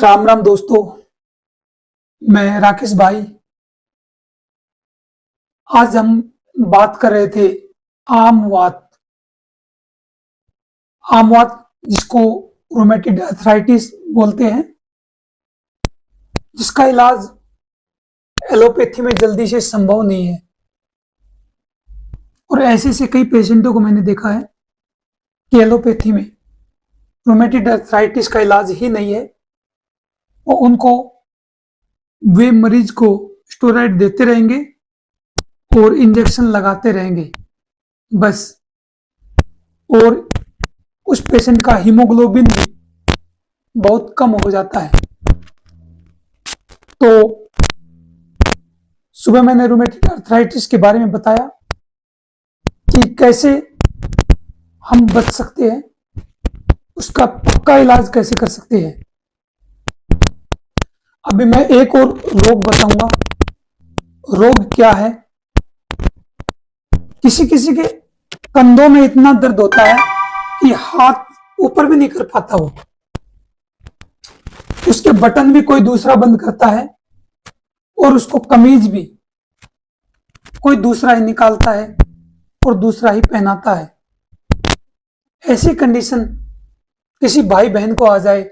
राम राम दोस्तों। मैं राकेश भाई। आज हम बात कर रहे थे आमवात। आमवात जिसको रोमेटिड अर्थराइटिस बोलते हैं, जिसका इलाज एलोपैथी में जल्दी से संभव नहीं है। और ऐसे से कई पेशेंटों को मैंने देखा है कि एलोपैथी में रोमेटिड अर्थराइटिस का इलाज ही नहीं है। और उनको वे मरीज को स्टेरॉइड देते रहेंगे और इंजेक्शन लगाते रहेंगे बस। और उस पेशेंट का हीमोग्लोबिन भी बहुत कम हो जाता है। तो सुबह मैंने रोमेटिड अर्थराइटिस के बारे में बताया कि कैसे हम बच सकते हैं, उसका पक्का इलाज कैसे कर सकते हैं। अभी मैं एक और रोग बताऊंगा। रोग क्या है? किसी किसी के कंधों में इतना दर्द होता है कि हाथ ऊपर भी नहीं कर पाता वो। उसके बटन भी कोई दूसरा बंद करता है और उसको कमीज भी कोई दूसरा ही निकालता है और दूसरा ही पहनाता है। ऐसी कंडीशन किसी भाई बहन को आ जाए,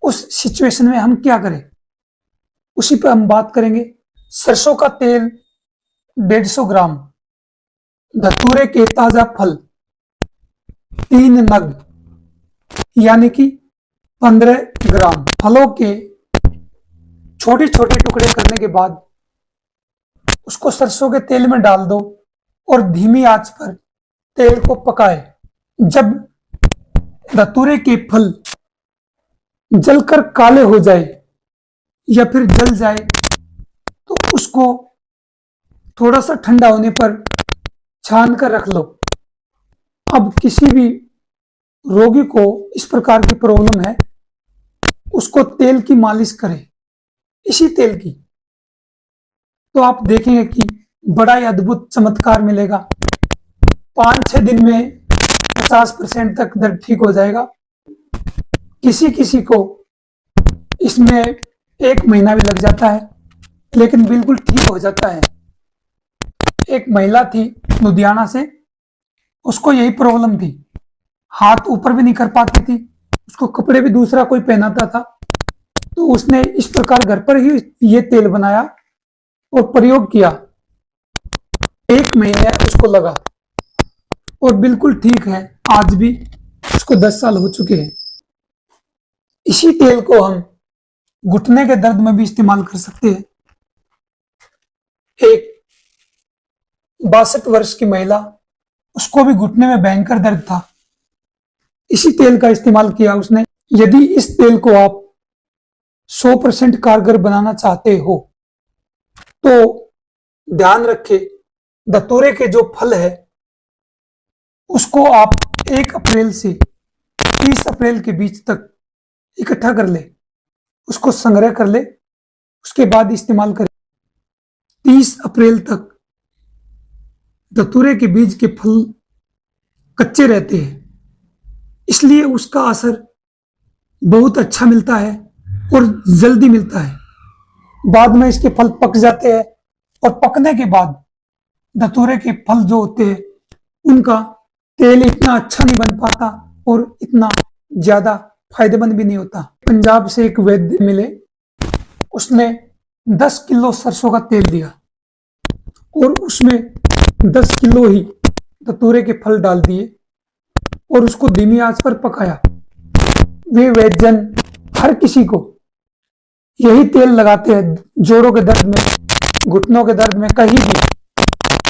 उस सिचुएशन में हम क्या करें, उसी पर हम बात करेंगे। सरसों का तेल 150 ग्राम, धतूरे के ताजा फल 3 नग यानी कि 15 ग्राम। फलों के छोटे छोटे टुकड़े करने के बाद उसको सरसों के तेल में डाल दो और धीमी आंच पर तेल को पकाए। जब धतूरे के फल जलकर काले हो जाए या फिर जल जाए तो उसको थोड़ा सा ठंडा होने पर छान कर रख लो। अब किसी भी रोगी को इस प्रकार की प्रॉब्लम है, उसको तेल की मालिश करें, इसी तेल की, तो आप देखेंगे कि बड़ा ही अद्भुत चमत्कार मिलेगा। 5-6 दिन में 50% तक दर्द ठीक हो जाएगा। किसी किसी को इसमें 1 महीना भी लग जाता है, लेकिन बिल्कुल ठीक हो जाता है। एक महिला थी लुधियाना से, उसको यही प्रॉब्लम थी, हाथ ऊपर भी नहीं कर पाती थी, उसको कपड़े भी दूसरा कोई पहनाता था। तो उसने इस प्रकार घर पर ही ये तेल बनाया और प्रयोग किया। 1 महीने उसको लगा और बिल्कुल ठीक है। आज भी उसको 10 साल हो चुके हैं। इसी तेल को हम घुटने के दर्द में भी इस्तेमाल कर सकते हैं। एक 62 वर्ष की महिला, उसको भी घुटने में भयंकर दर्द था। इसी तेल का इस्तेमाल किया उसने। यदि इस तेल को आप 100% कारगर बनाना चाहते हो तो ध्यान रखें, धतूरे के जो फल है उसको आप 1 अप्रैल से 30 अप्रैल के बीच तक इकट्ठा कर ले, उसको संग्रह कर ले, उसके बाद इस्तेमाल करें। 30 अप्रैल तक धतूरे के बीज के फल कच्चे रहते हैं, इसलिए उसका असर बहुत अच्छा मिलता है और जल्दी मिलता है। बाद में इसके फल पक जाते हैं और पकने के बाद धतूरे के फल जो होते हैं उनका तेल इतना अच्छा नहीं बन पाता और इतना ज्यादा फायदेमंद भी नहीं होता। पंजाब से एक वैद्य मिले, उसने 10 किलो सरसों का तेल दिया और उसमें 10 किलो ही धतूरे के फल डाल दिए और उसको धीमी आंच पर पकाया। वे वैद्यजन हर किसी को यही तेल लगाते हैं, जोड़ों के दर्द में, घुटनों के दर्द में, कहीं भी,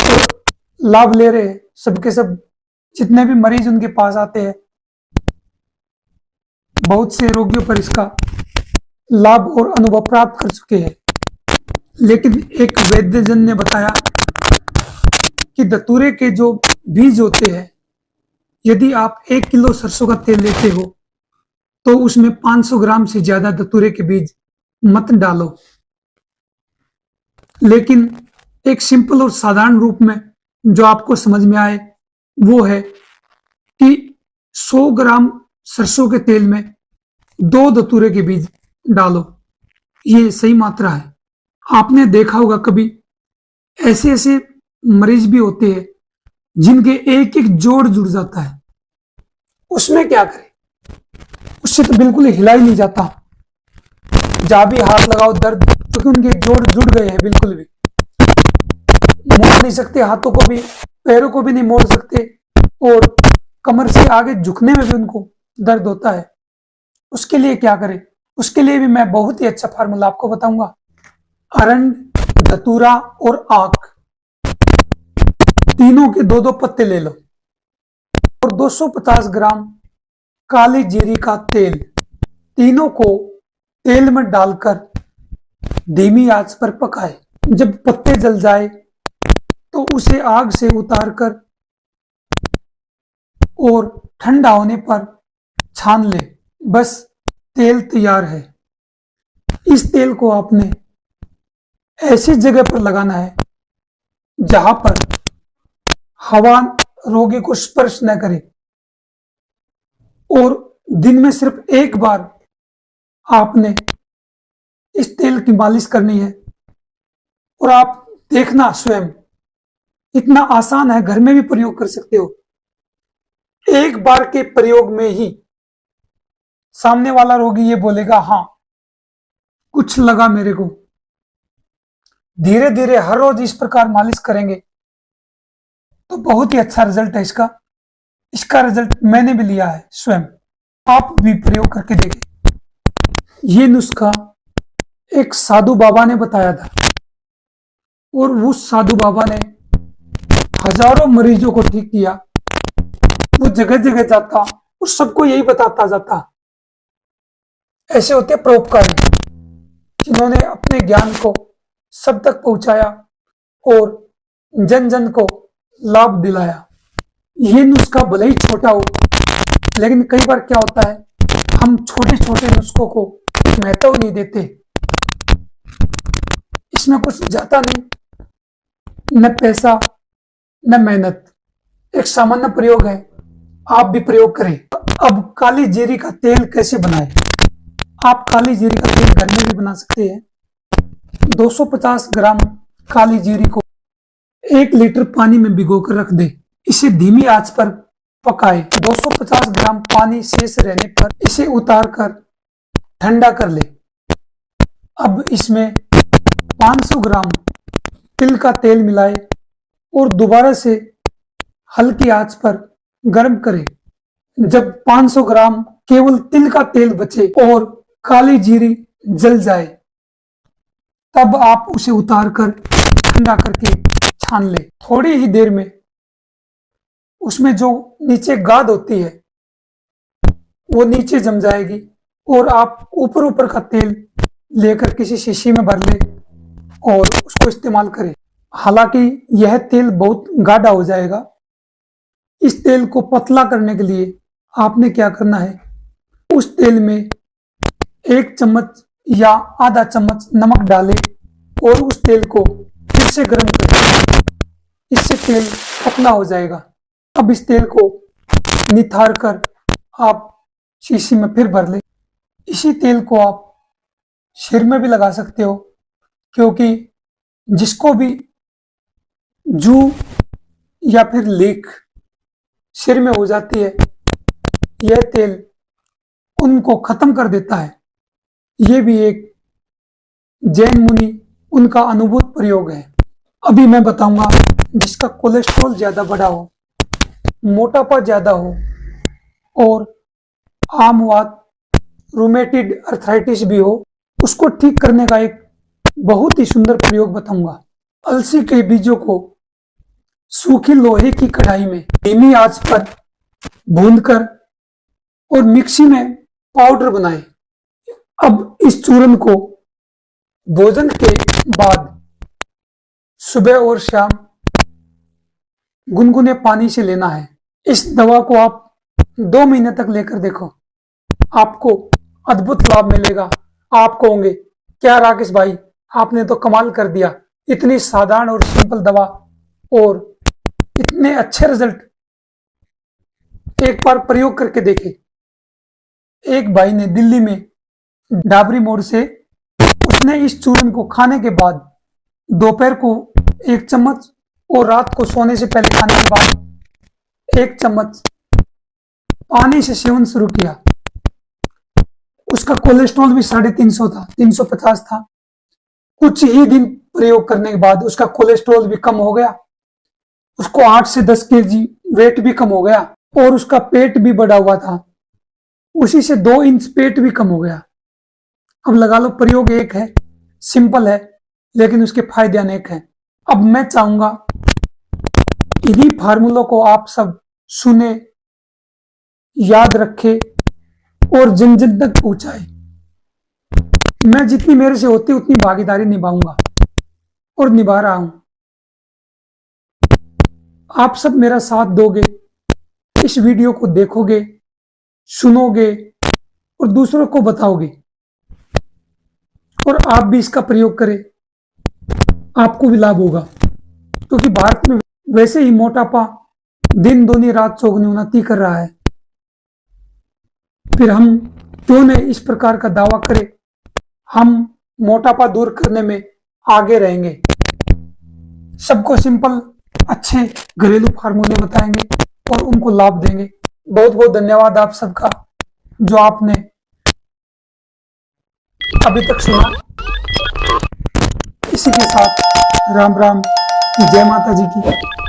और लाभ ले रहे हैं। सबके सब जितने भी मरीज उनके पास आते हैं, बहुत से रोगियों पर इसका लाभ और अनुभव प्राप्त कर चुके हैं। लेकिन एक वैद्यजन ने बताया कि धतूरे के जो बीज होते हैं, यदि आप 1 किलो सरसों का तेल लेते हो तो उसमें 500 ग्राम से ज्यादा धतूरे के बीज मत डालो। लेकिन एक सिंपल और साधारण रूप में जो आपको समझ में आए वो है कि 100 ग्राम सरसों के तेल में 2 धतूरे के बीज डालो, ये सही मात्रा है। आपने देखा होगा कभी ऐसे ऐसे मरीज भी होते हैं जिनके एक एक जोड़ जुड़ जाता है, उसमें क्या करें? उससे तो बिल्कुल हिला ही नहीं जाता। जहां भी हाथ लगाओ दर्द, क्योंकि उनके जोड़ जुड़ गए हैं, बिल्कुल भी मोड़ नहीं सकते, हाथों को भी पैरों को भी नहीं मोड़ सकते, और कमर से आगे झुकने में भी उनको दर्द होता है। उसके लिए क्या करें? उसके लिए भी मैं बहुत ही अच्छा फार्मूला आपको बताऊंगा। अरंड, धतूरा और आक, तीनों के दो दो पत्ते ले लो और 250 ग्राम काली जीरी का तेल, तीनों को तेल में डालकर धीमी आंच पर पकाए। जब पत्ते जल जाए तो उसे आग से उतारकर और ठंडा होने पर छान ले। बस तेल तैयार है। इस तेल को आपने ऐसी जगह पर लगाना है जहां पर हवा रोगी को स्पर्श न करे, और दिन में सिर्फ एक बार आपने इस तेल की मालिश करनी है। और आप देखना स्वयं, इतना आसान है, घर में भी प्रयोग कर सकते हो। एक बार के प्रयोग में ही सामने वाला रोगी ये बोलेगा, हाँ कुछ लगा मेरे को। धीरे धीरे हर रोज इस प्रकार मालिश करेंगे तो बहुत ही अच्छा रिजल्ट है इसका। इसका रिजल्ट मैंने भी लिया है स्वयं, आप भी प्रयोग करके देखें। ये नुस्खा एक साधु बाबा ने बताया था, और उस साधु बाबा ने हजारों मरीजों को ठीक किया। वो जगह जगह जाता और सबको यही बताता जाता। ऐसे होते परोपकारी जिन्होंने अपने ज्ञान को सब तक पहुंचाया और जन जन को लाभ दिलाया। ये नुस्खा भले ही छोटा हो, लेकिन कई बार क्या होता है, हम छोटे छोटे नुस्खों को महत्व नहीं देते। इसमें कुछ जाता नहीं, न पैसा न मेहनत, एक सामान्य प्रयोग है, आप भी प्रयोग करें। अब काली जीरी का तेल कैसे बनाएं? आप काली जीरी का तेल घर में भी बना सकते हैं। 250 ग्राम काली जीरी को 1 लीटर पानी में भिगोकर रख दे। इसे धीमी आंच पर पकाए। 250 ग्राम पानी शेष रहने पर इसे उतारकर ठंडा कर ले। अब इसमें 500 ग्राम तिल का तेल मिलाए और दोबारा से हल्की आंच पर गर्म करें। जब 500 ग्राम केवल तिल का तेल बचे और काली जीरी जल जाए, तब आप उसे उतारकर ठंडा करके छान ले। थोड़ी ही देर में उसमें जो नीचे गाद होती है वो नीचे जम जाएगी, और आप ऊपर ऊपर का तेल लेकर किसी शीशी में भर ले और उसको इस्तेमाल करें। हालांकि यह तेल बहुत गाढ़ा हो जाएगा। इस तेल को पतला करने के लिए आपने क्या करना है, उस तेल में 1 चम्मच या आधा चम्मच नमक डालें और उस तेल को फिर से गर्म करें। इससे तेल पतला हो जाएगा। अब इस तेल को निथार कर आप शीशी में फिर भर लें। इसी तेल को आप सिर में भी लगा सकते हो, क्योंकि जिसको भी जू या फिर लीक सिर में हो जाती है, यह तेल उनको खत्म कर देता है। यह भी एक जैन मुनि उनका अनुभूत प्रयोग है। अभी मैं बताऊंगा जिसका कोलेस्ट्रॉल ज्यादा बढ़ा हो, मोटापा ज्यादा हो और आम वात, रूमेटिड अर्थराइटिस भी हो, उसको ठीक करने का एक बहुत ही सुंदर प्रयोग बताऊंगा। अलसी के बीजों को सूखी लोहे की कढ़ाई में धीमी आंच पर भूनकर और मिक्सी में पाउडर बनाए। अब इस चूर्ण को भोजन के बाद सुबह और शाम गुनगुने पानी से लेना है। इस दवा को आप 2 महीने तक लेकर देखो, आपको अद्भुत लाभ मिलेगा। आप कहोगे, क्या राकेश भाई, आपने तो कमाल कर दिया, इतनी साधारण और सिंपल दवा और इतने अच्छे रिजल्ट। एक बार प्रयोग करके देखे। एक भाई ने दिल्ली में डाबरी मोड़ से उसने इस चूर्ण को खाने के बाद दोपहर को 1 चम्मच और रात को सोने से पहले खाने के बाद 1 चम्मच पानी से सेवन शुरू किया। उसका कोलेस्ट्रॉल भी 350 था, 350 था। कुछ ही दिन प्रयोग करने के बाद उसका कोलेस्ट्रॉल भी कम हो गया, उसको 8 से 10 केजी वेट भी कम हो गया और उसका पेट भी बढ़ा हुआ था, उसी से 2 इंच पेट भी कम हो गया। अब लगा लो प्रयोग एक है, सिंपल है, लेकिन उसके फायदे अनेक हैं। अब मैं चाहूंगा इन्हीं फार्मूलों को आप सब सुने, याद रखे और जन जन तक पहुंचाए। मैं जितनी मेरे से होती उतनी भागीदारी निभाऊंगा और निभा रहा हूं। आप सब मेरा साथ दोगे, इस वीडियो को देखोगे, सुनोगे और दूसरों को बताओगे, और आप भी इसका प्रयोग करें, आपको भी लाभ होगा। क्योंकि भारत में वैसे ही मोटापा दिन दूनी रात चौगुनी उन्नति कर रहा है, फिर हम क्यों न इस प्रकार का दावा करें। हम मोटापा दूर करने में आगे रहेंगे, सबको सिंपल अच्छे घरेलू फार्मूले बताएंगे और उनको लाभ देंगे। बहुत बहुत धन्यवाद आप सबका जो आपने अभी तक सुना। इसी के साथ राम राम, जय माता जी की।